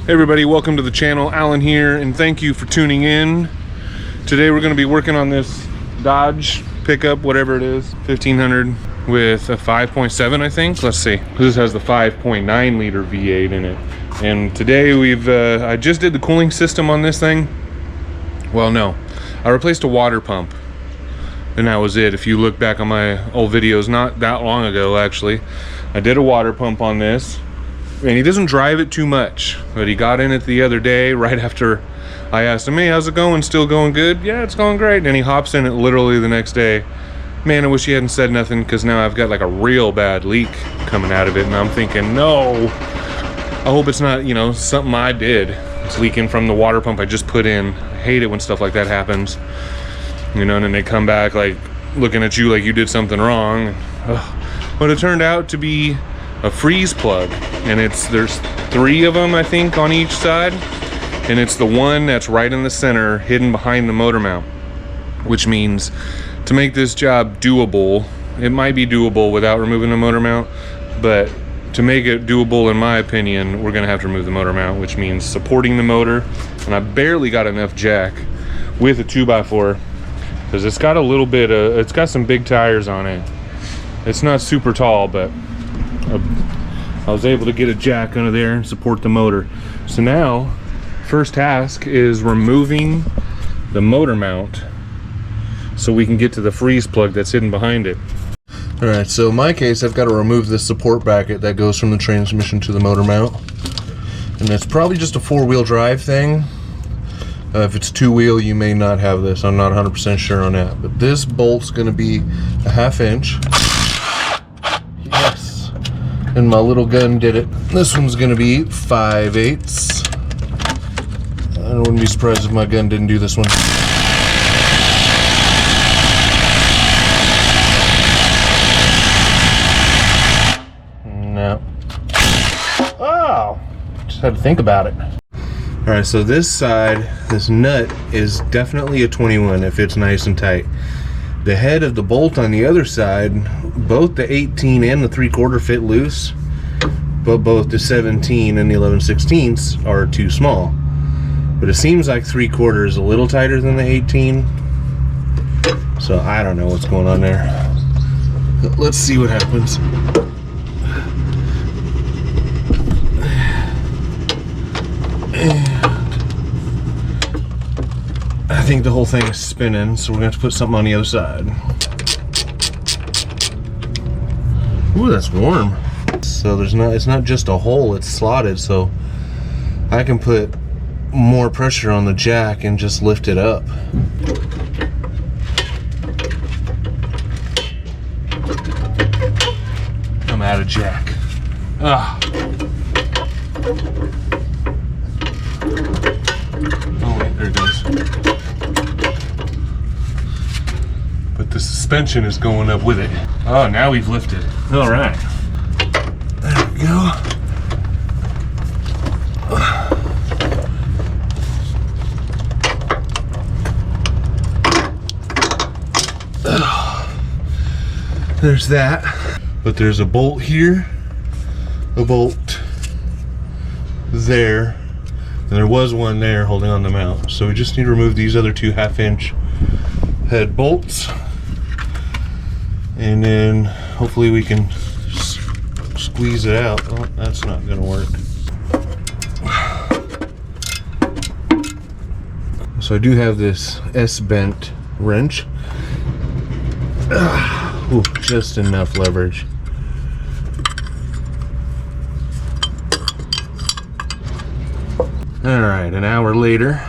Hey everybody, welcome to the channel. Alan here, and thank you for tuning in. Today we're going to be working on this Dodge pickup, whatever it is, 1500 with a 5.7, I think. Let's see. This has the 5.9 liter V8 in it. And today I just did the cooling system on this thing. Well, no, I replaced a water pump, and that was it. If you look back on my old videos, not that long ago actually, I did a water pump on this. And he doesn't drive it too much, but he got in it the other day right after I asked him, hey, how's it going? Still going good? Yeah, it's going great. And he hops in it literally the next day. Man, I wish he hadn't said nothing, because now I've got like a real bad leak coming out of it, and I'm thinking, no, I hope it's not, you know, something I did. It's leaking from the water pump I just put in. I hate it when stuff like that happens, you know, and then they come back like looking at you like you did something wrong. But it turned out to be a freeze plug, and there's 3 of them, I think, on each side, and it's the one that's right in the center, hidden behind the motor mount, which means to make this job doable, it might be doable without removing the motor mount, but to make it doable, in my opinion, we're gonna have to remove the motor mount, which means supporting the motor. And I barely got enough jack with a 2x4, because it's got a little bit of, it's got some big tires on it. It's not super tall, but I was able to get a jack under there and support the motor. So now, first task is removing the motor mount so we can get to the freeze plug that's hidden behind it. Alright, so in my case, I've got to remove this support bracket that goes from the transmission to the motor mount. And it's probably just a 4-wheel drive thing. If it's 2-wheel, you may not have this. I'm not 100% sure on that. But this bolt's going to be a 1/2 inch. Yes. And my little gun did it. This one's going to be 5/8. I wouldn't be surprised if my gun didn't do this one. No. Oh! Just had to think about it. Alright, so this side, this nut is definitely a 21 if it's nice and tight. The head of the bolt on the other side, both the 18 and the 3/4 fit loose, but both the 17 and the 11/16 are too small. But it seems like 3/4 is a little tighter than the 18, so I don't know what's going on there. Let's see what happens. I think the whole thing is spinning, so we're going to have to put something on the other side. Ooh, that's warm. So it's not just a hole, it's slotted, so I can put more pressure on the jack and just lift it up. I'm out of jack. Ah. Oh wait, there it goes. But the suspension is going up with it. Oh, now we've lifted. All right. There we go. There's that. But there's a bolt here, a bolt there, and there was one there holding on the mount. So we just need to remove these other 2 1/2 inch head bolts, and then hopefully we can squeeze it out. Oh, that's not gonna work. So I do have this S-bent wrench. Ooh, just enough leverage. All right, an hour later.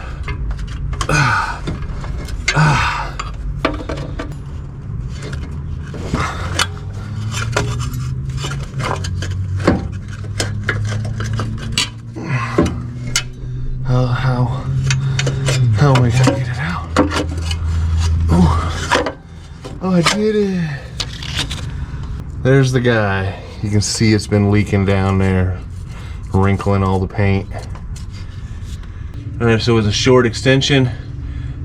How am I gonna get it out? Oh, I did it. There's the guy. You can see it's been leaking down there, wrinkling all the paint. Alright, so with a short extension,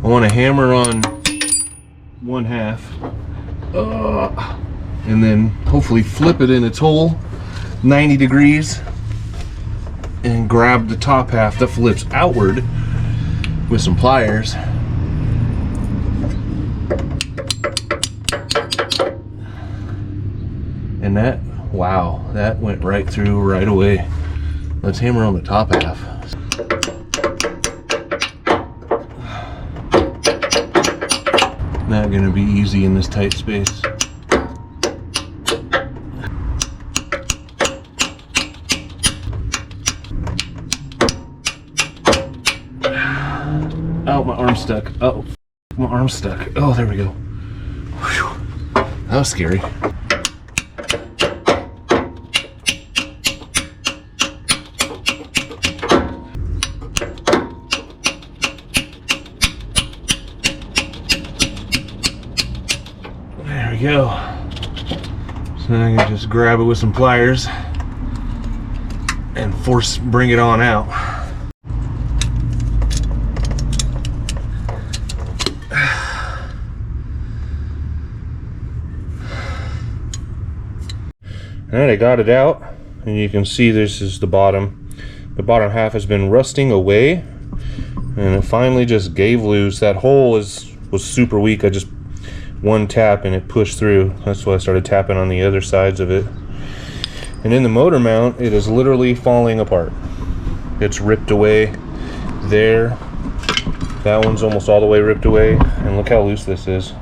I want to hammer on 1/2, and then hopefully flip it in its hole 90 degrees and grab the top half that flips outward with some pliers. And that, wow, that went right through right away. Let's hammer on the top half. Not gonna be easy in this tight space. Oh, my arm's stuck. Oh, my arm's stuck. Oh, there we go. Whew. That was scary. There we go. So now I can just grab it with some pliers and bring it on out. Alright, I got it out, and you can see this is the bottom. The bottom half has been rusting away, and it finally just gave loose. That hole was super weak. I just one tap and it pushed through. That's why I started tapping on the other sides of it. And in the motor mount, it is literally falling apart. It's ripped away there. That one's almost all the way ripped away, and look how loose this is.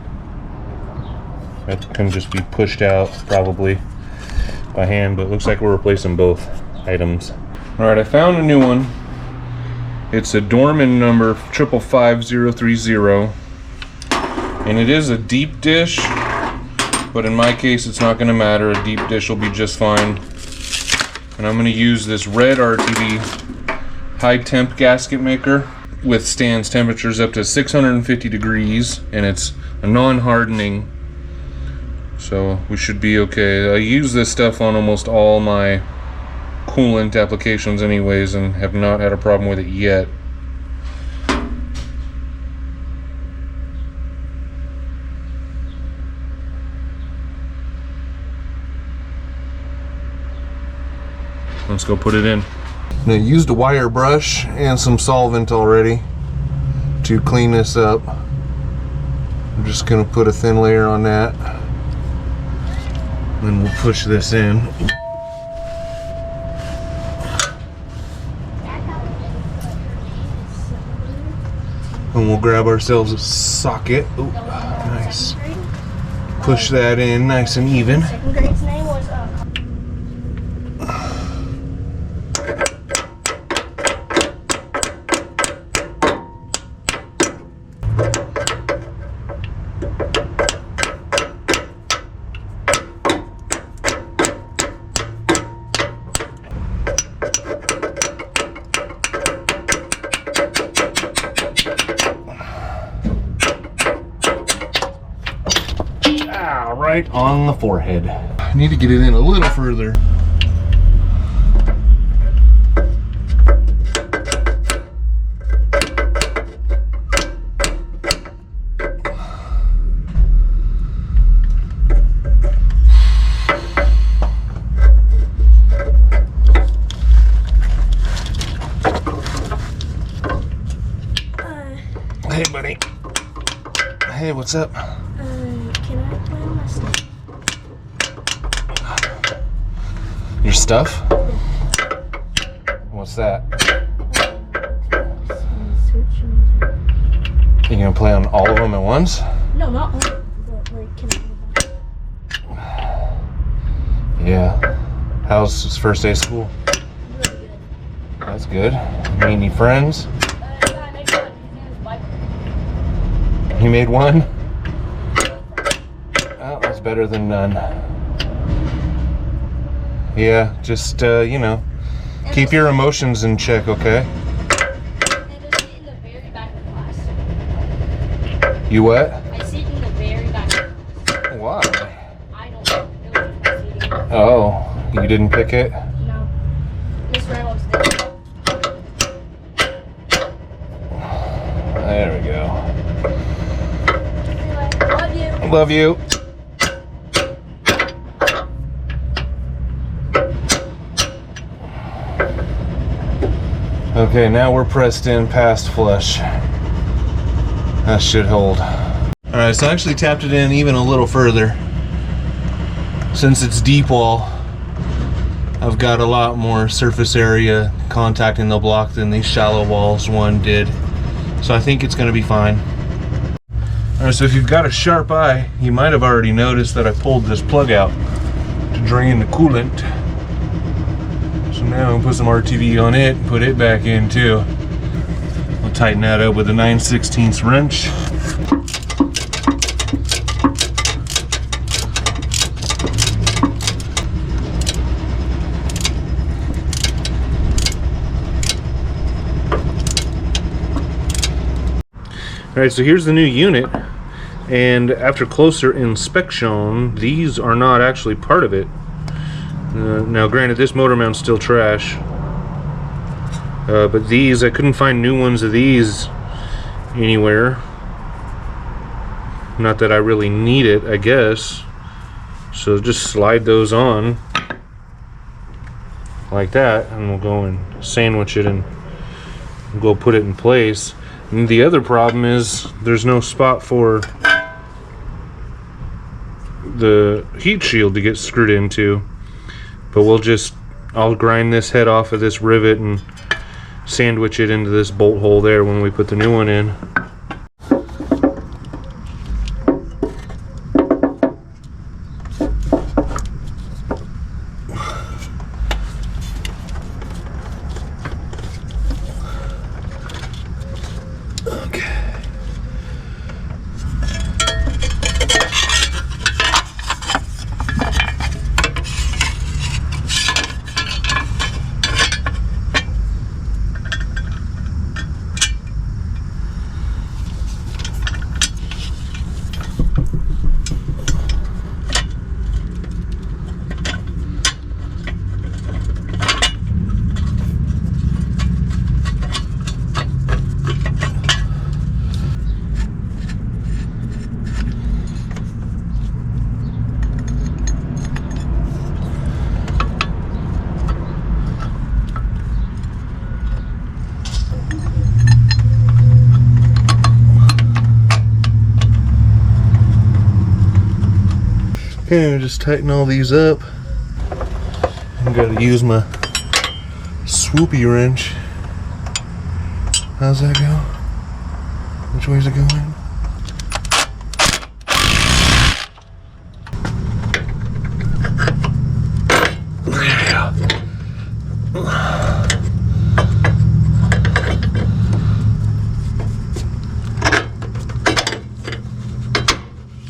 It can just be pushed out probably by hand, but it looks like we're replacing both items. All right, I found a new one. It's a Dorman number 555030, and it is a deep dish, but in my case it's not going to matter. A deep dish will be just fine. And I'm going to use this red RTD high temp gasket maker. Withstands temperatures up to 650 degrees, and it's a non-hardening, so we should be okay. I use this stuff on almost all my coolant applications anyways, and have not had a problem with it yet. Let's go put it in. Now, I used a wire brush and some solvent already to clean this up. I'm just going to put a thin layer on that. Then we'll push this in. And we'll grab ourselves a socket. Ooh, nice. Push that in nice and even. Second grade's name was right on the forehead. I need to get it in a little further. Hey, buddy. Hey, what's up? can I play on my stuff? Your stuff? What's that? You gonna play on all of them at once? No, not all, but like, can I? Yeah. How's his first day of school? Really good. That's good. Meet any friends? I made one. His name is Michael. He made one? Oh, that's better than none. Yeah, just, you know, keep your emotions in check, okay? And just sit in the very back of the class. You what? I sit in the very back of the class. Why? I don't know. It was just my seating. Oh, you didn't pick it? No. Miss Reynolds did. There we go. Anyway, love you. Love you. Okay, now we're pressed in past flush. That should hold. Alright, so I actually tapped it in even a little further. Since it's deep wall, I've got a lot more surface area contacting the block than these shallow walls one did. So I think it's going to be fine. Alright, so if you've got a sharp eye, you might have already noticed that I pulled this plug out to drain the coolant. So now I'm going to put some RTV on it and put it back in too. We'll tighten that up with a 9/16 wrench. Alright, so here's the new unit, and after closer inspection, these are not actually part of it. Now granted, this motor mount's still trash, but these, I couldn't find new ones of these anywhere. Not that I really need it, I guess. So just slide those on like that, and we'll go and sandwich it and go put it in place. And the other problem is there's no spot for the heat shield to get screwed into. But I'll grind this head off of this rivet and sandwich it into this bolt hole there when we put the new one in. Okay, just tighten all these up. I'm gonna use my swoopy wrench. How's that go? Which way is it going?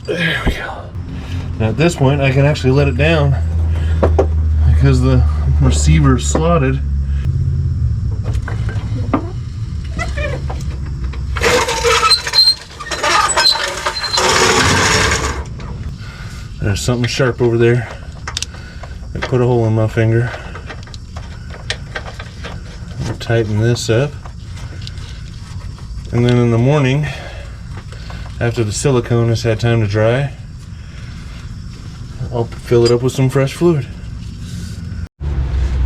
There we go. Now at this point I can actually let it down because the receiver is slotted. There's something sharp over there. I put a hole in my finger. I'll tighten this up. And then in the morning, after the silicone has had time to dry, I'll fill it up with some fresh fluid.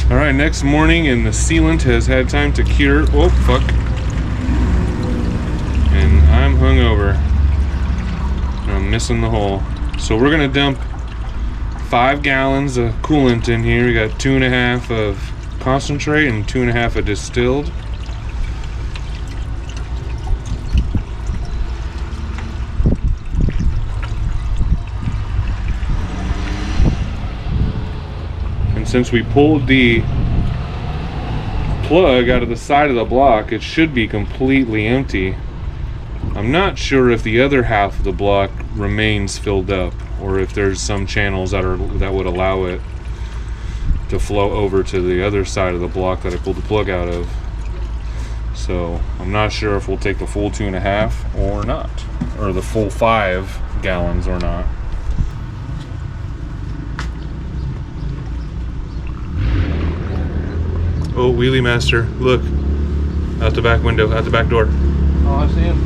Alright, next morning and the sealant has had time to cure. Oh, fuck. And I'm hungover. I'm missing the hole. So we're gonna dump 5 gallons of coolant in here. We got 2.5 of concentrate and 2.5 of distilled. Since we pulled the plug out of the side of the block, it should be completely empty. I'm not sure if the other half of the block remains filled up or if there's some channels that would allow it to flow over to the other side of the block that I pulled the plug out of. So I'm not sure if we'll take the full 2.5 or not, or the full 5 gallons or not. Oh, Wheelie Master, look. Out the back window, out the back door. Oh, I see him.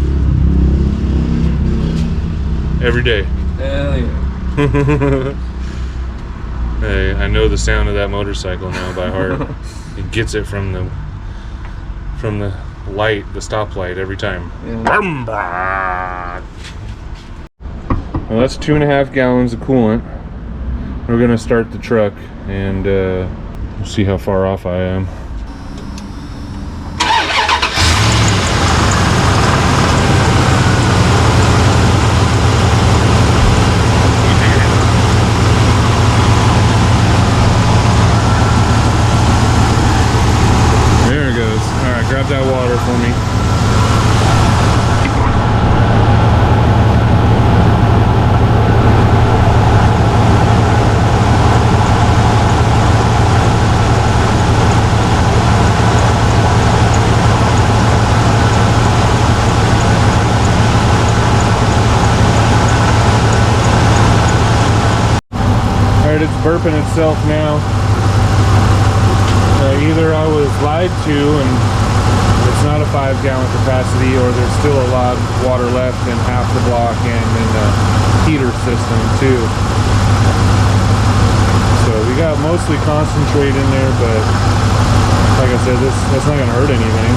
Every day. Hell yeah. Hey, I know the sound of that motorcycle now by heart. It gets it from from the light, the stoplight, every time. Yeah. Well, that's 2.5 gallons of coolant. We're gonna start the truck and we'll see how far off I am. There it goes. All right, grab that water for me. Alright, it's burping itself now. Either I was lied to and it's not a 5-gallon capacity, or there's still a lot of water left in half the block and in the heater system too. So we got mostly concentrate in there, but like I said, that's not gonna hurt anything.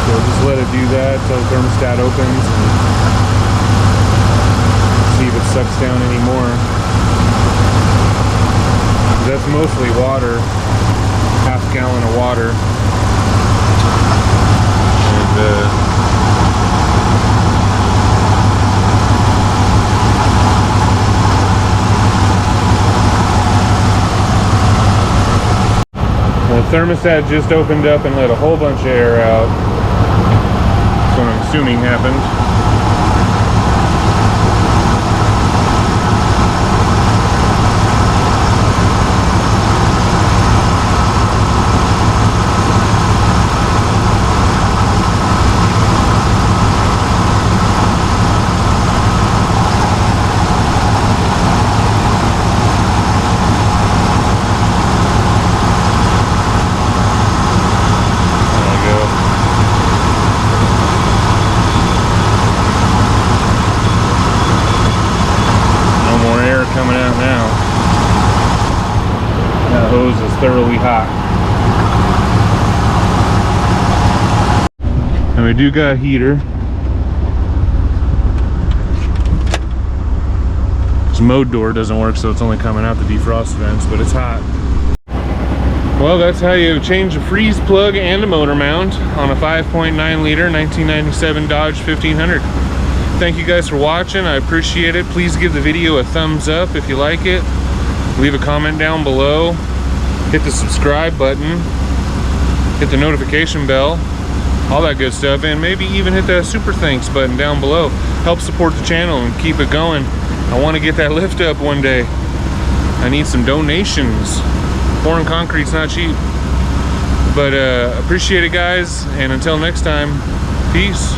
So just let it do that till the thermostat opens and see if it sucks down anymore. That's mostly water, half gallon of water. And the thermostat just opened up and let a whole bunch of air out. That's what I'm assuming happened. Coming out now. That hose is thoroughly hot. And we do got a heater. This mode door doesn't work, so it's only coming out the defrost vents, but it's hot. Well, that's how you change a freeze plug and a motor mount on a 5.9 liter 1997 Dodge 1500. Thank you guys for watching. I appreciate it. Please give the video a thumbs up if you like it. Leave a comment down below. Hit the subscribe button. Hit the notification bell. All that good stuff. And maybe even hit that super thanks button down below. Help support the channel and keep it going. I want to get that lift up one day. I need some donations. Pouring concrete's not cheap. But appreciate it, guys. And until next time, peace.